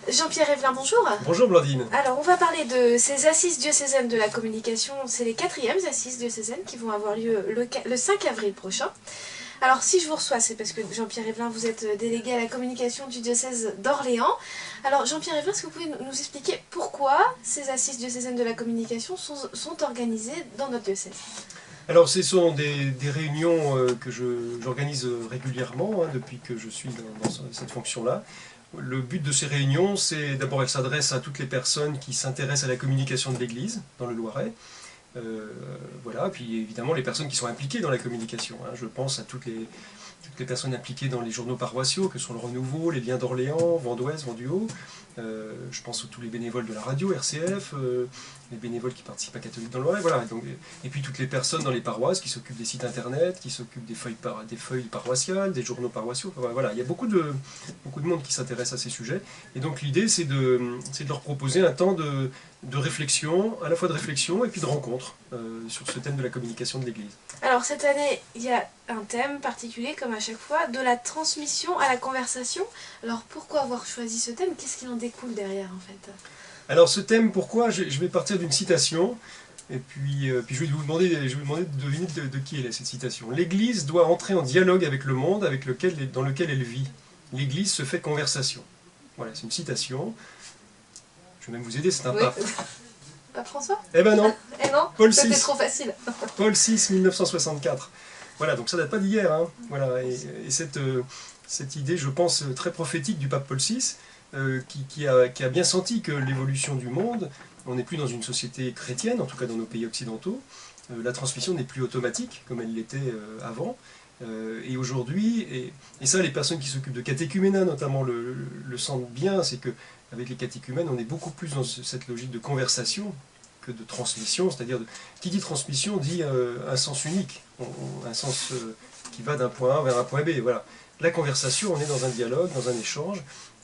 Jean-Pierre Evelin, bonjour. Bonjour Blandine. Alors, on va parler de ces assises diocésaines de la communication. C'est les 4e assises diocésaines qui vont avoir lieu le 5 avril prochain. Alors, si je vous reçois, c'est parce que Jean-Pierre Evelin, vous êtes délégué à la communication du diocèse d'Orléans. Alors, Jean-Pierre Evelin, est-ce que vous pouvez nous expliquer pourquoi ces assises diocésaines de la communication sont organisées dans notre diocèse? Alors, ce sont des réunions que j'organise régulièrement depuis que je suis dans cette fonction-là. Le but de ces réunions, c'est d'abord, elles s'adressent à toutes les personnes qui s'intéressent à la communication de l'Église dans le Loiret. Voilà, puis évidemment les personnes qui sont impliquées dans la communication. Je pense à toutes les personnes impliquées dans les journaux paroissiaux, que sont le Renouveau, les Liens d'Orléans, Vent d'Ouest, Vent du Haut. Je pense à tous les bénévoles de la radio, RCF, les bénévoles qui participent à Catholique dans le Loiret, voilà. Et puis toutes les personnes dans les paroisses qui s'occupent des sites internet, qui s'occupent des feuilles paroissiales, des journaux paroissiaux. Voilà, il y a beaucoup de monde qui s'intéresse à ces sujets. Et donc l'idée, c'est de leur proposer un temps de réflexion, à la fois de réflexion et puis de rencontre sur ce thème de la communication de l'Église. Alors cette année, il y a un thème particulier, comme à chaque fois, de la transmission à la conversation. Alors pourquoi avoir choisi ce thème? Qu'est-ce qu'il en découle derrière en fait? Alors ce thème, pourquoi? Je vais partir d'une citation, et puis je vais vous demander de deviner de qui elle est cette citation. L'Église doit entrer en dialogue avec le monde dans lequel elle vit. L'Église se fait conversation. Voilà, c'est une citation. Je vais même vous aider, c'est un pape. Pape François? Eh ben non. Eh non, Paul VI. C'était trop facile. Paul VI, 1964. Voilà, donc ça date pas d'hier. Voilà, et cette idée, je pense, très prophétique du pape Paul VI, qui a bien senti que l'évolution du monde, on n'est plus dans une société chrétienne, en tout cas dans nos pays occidentaux, la transmission n'est plus automatique comme elle l'était avant. Et aujourd'hui, et ça les personnes qui s'occupent de catéchuménat notamment le sentent bien, c'est qu'avec les catéchumènes on est beaucoup plus dans cette logique de conversation que de transmission, c'est-à-dire qui dit transmission dit un sens unique, un sens qui va d'un point A vers un point B. Voilà. La conversation, on est dans un dialogue, dans un échange,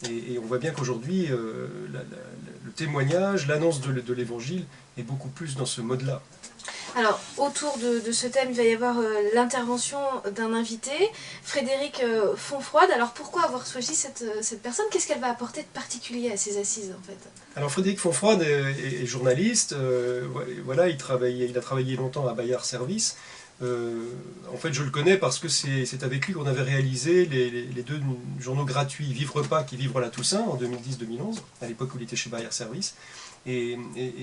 et on voit bien qu'aujourd'hui le témoignage, l'annonce de l'évangile est beaucoup plus dans ce mode-là. Alors, autour de ce thème, il va y avoir l'intervention d'un invité, Frédéric Fonfroide. Alors, pourquoi avoir choisi cette personne? Qu'est-ce qu'elle va apporter de particulier à ces assises, en fait? Alors, Frédéric Fonfroide est journaliste. Voilà, il a travaillé longtemps à Bayard Service. En fait, je le connais parce que c'est avec lui qu'on avait réalisé les deux journaux gratuits, Vivre Pâques et Vivre la Toussaint, en 2010-2011, à l'époque où il était chez Bayard Service. Et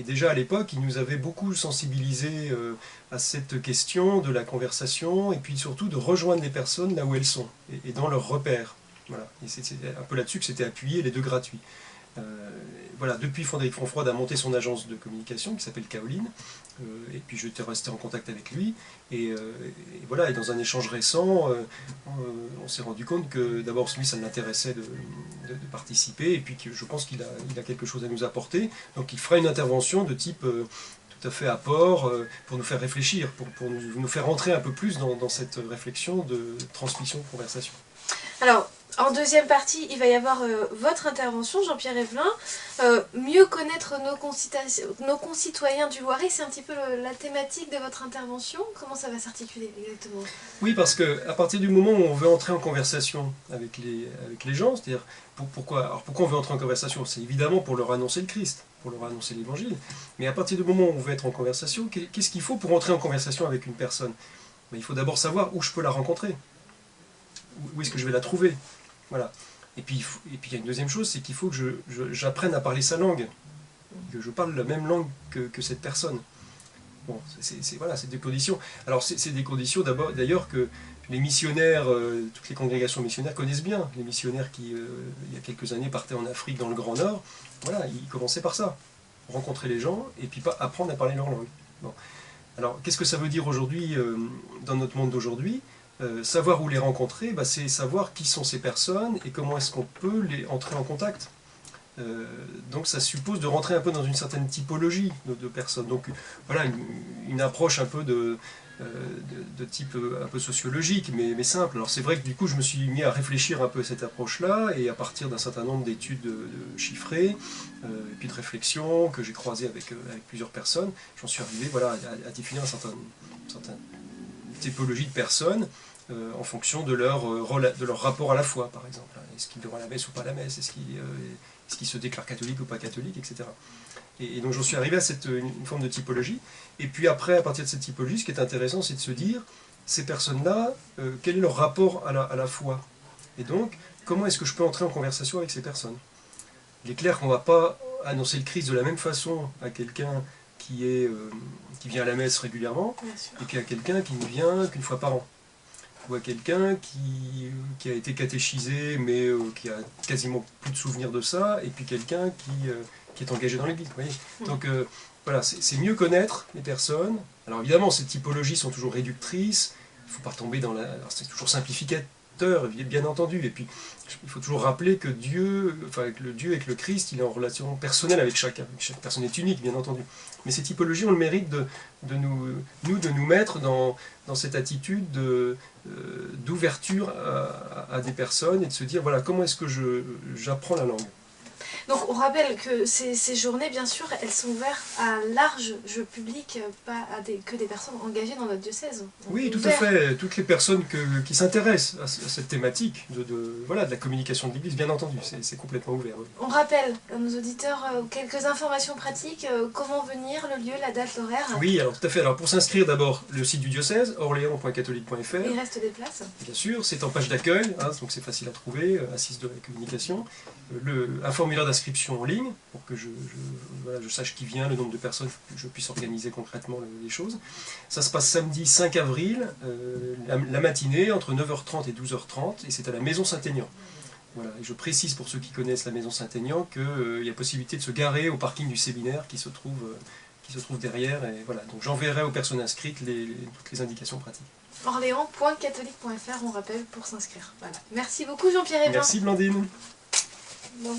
déjà à l'époque, il nous avait beaucoup sensibilisés à cette question de la conversation, et puis surtout de rejoindre les personnes là où elles sont, et dans leurs repères. Voilà. Et c'est un peu là-dessus que s'étaient appuyés les deux gratuits. Voilà, depuis, Frédéric Fonfroide a monté son agence de communication qui s'appelle Kaoline, et puis j'étais resté en contact avec lui, et voilà, et dans un échange récent, on s'est rendu compte que d'abord lui ça l'intéressait de participer, et puis que je pense qu'il a quelque chose à nous apporter, donc il fera une intervention de type tout à fait apport, pour nous faire réfléchir, pour nous faire rentrer un peu plus dans cette réflexion de transmission de conversation. Alors, en deuxième partie, il va y avoir votre intervention, Jean-Pierre Evelin. Mieux connaître nos concitoyens du Loiret, c'est un petit peu la thématique de votre intervention. Comment ça va s'articuler exactement? Oui, parce qu'à partir du moment où on veut entrer en conversation avec les gens, c'est-à-dire pourquoi on veut entrer en conversation? C'est évidemment pour leur annoncer le Christ, pour leur annoncer l'Évangile. Mais à partir du moment où on veut être en conversation, qu'est-ce qu'il faut pour entrer en conversation avec une personne? Il faut d'abord savoir où je peux la rencontrer. Où est-ce que je vais la trouver? Voilà. Et puis il y a une deuxième chose, c'est qu'il faut que j'apprenne à parler sa langue, que je parle la même langue que cette personne. Bon, voilà, c'est des conditions. Alors c'est des conditions d'ailleurs que les missionnaires, toutes les congrégations missionnaires connaissent bien. Les missionnaires qui, il y a quelques années, partaient en Afrique, dans le Grand Nord, voilà, ils commençaient par ça. Rencontrer les gens et puis apprendre à parler leur langue. Bon. Alors qu'est-ce que ça veut dire aujourd'hui, dans notre monde d'aujourd'hui? Savoir où les rencontrer, c'est savoir qui sont ces personnes et comment est-ce qu'on peut entrer en contact. Donc ça suppose de rentrer un peu dans une certaine typologie de personnes. Donc voilà, une approche un peu de type un peu sociologique, mais simple. Alors c'est vrai que du coup je me suis mis à réfléchir un peu à cette approche-là, et à partir d'un certain nombre d'études chiffrées, et puis de réflexions que j'ai croisées avec plusieurs personnes, j'en suis arrivé voilà, à définir une certaine typologie de personnes, en fonction de leur rapport à la foi, par exemple. est-ce qu'il doit à la messe ou pas à la messe, est-ce qu'il se déclare catholique ou pas catholique, etc. Et donc j'en suis arrivé à une forme de typologie. Et puis après, à partir de cette typologie, ce qui est intéressant, c'est de se dire, ces personnes-là, quel est leur rapport à la foi? Et donc, comment est-ce que je peux entrer en conversation avec ces personnes? Il est clair qu'on ne va pas annoncer le Christ de la même façon à quelqu'un qui vient à la messe régulièrement, et puis à quelqu'un qui ne vient qu'une fois par an. Ou à quelqu'un qui a été catéchisé, mais qui a quasiment plus de souvenirs de ça, et puis quelqu'un qui est engagé dans l'Église. Donc voilà, c'est mieux connaître les personnes. Alors évidemment, ces typologies sont toujours réductrices, il ne faut pas tomber dans c'est toujours simplificateur, bien entendu, et puis il faut toujours rappeler que Dieu, le Dieu et que le Christ, il est en relation personnelle avec chacun. Chaque personne est unique, bien entendu. Mais ces typologies ont le mérite de nous mettre dans cette attitude d'ouverture à des personnes et de se dire, voilà, comment est-ce que j'apprends la langue? Donc on rappelle que ces journées, bien sûr, elles sont ouvertes à large jeu public, pas que des personnes engagées dans notre diocèse. Oui, tout à fait. Toutes les personnes qui s'intéressent à cette thématique de la communication de l'Église, bien entendu, c'est complètement ouvert. Oui. On rappelle à nos auditeurs quelques informations pratiques, comment venir, le lieu, la date, l'horaire. Oui, alors tout à fait. Alors pour s'inscrire, d'abord, le site du diocèse, orléans.catholique.fr. Il reste des places. Bien sûr, c'est en page d'accueil, donc c'est facile à trouver, assise de la communication. Un formulaire d'inscription en ligne, pour que je sache qui vient, le nombre de personnes, pour que je puisse organiser concrètement les choses. Ça se passe samedi 5 avril, la matinée, entre 9h30 et 12h30, et c'est à la Maison Saint-Aignan. Voilà, et je précise pour ceux qui connaissent la Maison Saint-Aignan qu'il y a possibilité de se garer au parking du séminaire qui se trouve derrière. Et voilà, donc j'enverrai aux personnes inscrites toutes les indications pratiques. Orléans.catholique.fr, on rappelle, pour s'inscrire. Voilà. Merci beaucoup Jean-Pierre Eblin. Merci Blandine. Bon.